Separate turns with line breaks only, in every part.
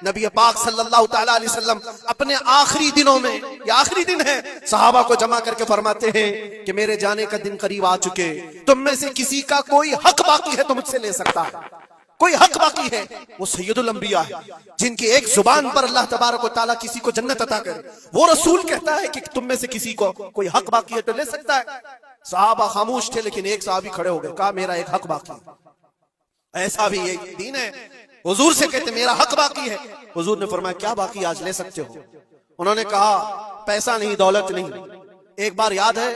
नबी पाक सल्लल्लाहु तआला अलैहि वसल्लम अपने आखिरी दिनों में, या आखिरी दिन है, सहाबा को जमा करके फरमाते हैं कि मेरे जाने का दिन करीब आ चुके, तुम में से किसी का कोई हक बाकी है तो मुझसे ले सकता है, कोई हक बाकी है। वो सैयदुल अंबिया है, जिनकी एक जुबान पर अल्लाह तबारक व तआला किसी को जन्नत अता करे। वो रसूल कहता है कि तुम में से किसी को कोई हक बाकी है तो ले सकता है। सहाबा खामोश थे, लेकिन एक साहबी खड़े हो गए, कहा मेरा एक हक बाकी है। ऐसा भी एक दीन है। हुजूर से कहते मेरा हक बाकी है। हुजूर ने फरमाया क्या बाकी, आज ले सकते हो। उन्होंने कहा पैसा नहीं, दौलत नहीं। एक बार याद है,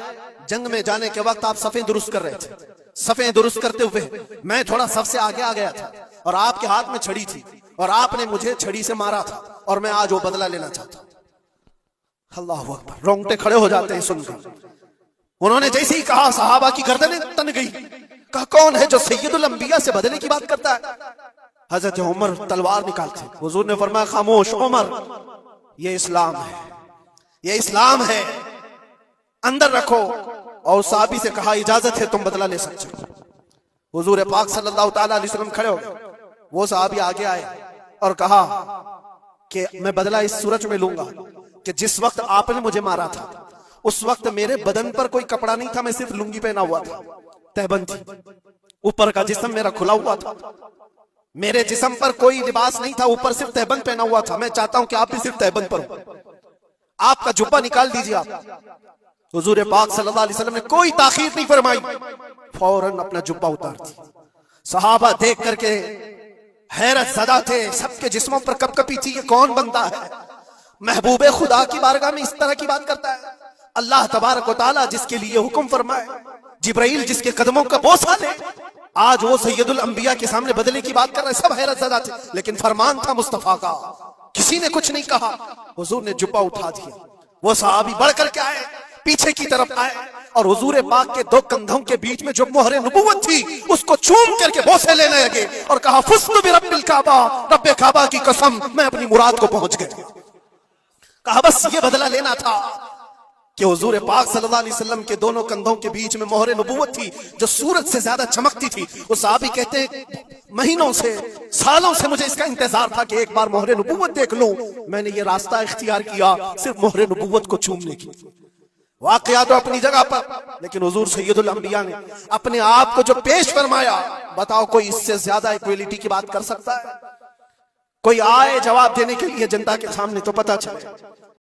जंग में जाने के वक्त आप सफ़ें दुरुस्त कर रहे थे, सफ़ें दुरुस्त करते हुए मैं थोड़ा सफ से आगे आ गया था और आपके हाथ में छड़ी थी और आपने मुझे छड़ी से मारा था और मैं आज वो बदला लेना चाहता हूं। अल्लाह अकबर, रोंगटे खड़े हो जाते हैं सुनकर। उन्होंने जैसे ही कहा, सहाबा की गर्दनें तन गई। कहा कौन है जो सैयदुल अंबिया से बदले की बात करता है? हजरत उमर तलवार निकालते। हुजूर ने फरमाया खामोश उमर, ये इस्लाम है, ये इस्लाम है, अंदर रखो। और साहबी से कहा इजाजत है, तुम बदला ले सकते हो। हुजूर पाक सल्लल्लाहु तआला अलैहि वसल्लम खड़े हो गए। वो साहबी आगे आए और कहा कि मैं बदला इस सूरज में लूंगा कि जिस वक्त आपने मुझे मारा था उस वक्त मेरे बदन पर कोई कपड़ा नहीं था, मैं सिर्फ लुंगी पहना हुआ था, तहबंद थी, ऊपर का जिस्म मेरा खुला हुआ था, मेरे जिस्म पर कोई लिबास नहीं था, ऊपर सिर्फ तहबंद पहना हुआ था। मैं चाहता हूं कि आप भी सिर्फ तहबंद पर हो, आपका जुब्बा निकाल दीजिए आप। हुजूर पाक सल्लल्लाहु अलैहि वसल्लम ने कोई ताखीर नहीं फरमाई, फौरन अपना जुब्बा उतार दिया। सहाबा देख करके हैरत ज़दा थे, सबके जिस्मों पर कपकपी थी, ये कौन बंदा है, महबूबे खुदा की बारगाह में इस तरह की बात करता है। अल्लाह तबारक व तआला जिसके लिए हुक्म फरमाए, जिब्राइल जिसके कदमों का बोसा ले, आज वो सैयदुल अंबिया के सामने बदले की बात कर रहे। सब हैरत ज़दा थे, लेकिन फरमान था मुस्तफा का, किसी ने कुछ नहीं कहा। हुजूर ने जुब्बा उठा दिया। वो सहाबी बढ़ करके आए, पीछे की तरफ आए और हुजूर पाक के दो कंधों के बीच में जो मोहरे नबुव्वत थी उसको चूम करके बोसे लेने लगे और कहा फुज़्तु बिरब्बिल काबा, रब्बे काबा की कसम, मैं अपनी मुराद को पहुंच गया। कहा बस ये बदला लेना था कि हुजूर पाक सल्लल्लाहु अलैहि वसल्लम के दोनों कंधों के बीच में मोहरे नबुव्वत थी जो सूरज से ज्यादा चमकती थी। वो साहबी कहते हैं महीनों से, सालों से मुझे इसका इंतजार था कि एक बार मोहरे नबुव्वत देख लूं। मैंने ये रास्ता इख्तियार किया सिर्फ मोहरे नबुव्वत को चूमने की। वाकया तो अपनी जगह पर, लेकिन हुजूर सैयदुल अंबिया ने अपने आप को जो पेश फरमाया, बताओ कोई इससे ज्यादा इक्वलिटी की बात कर सकता है? कोई आए जवाब देने के लिए जनता के सामने तो पता चले।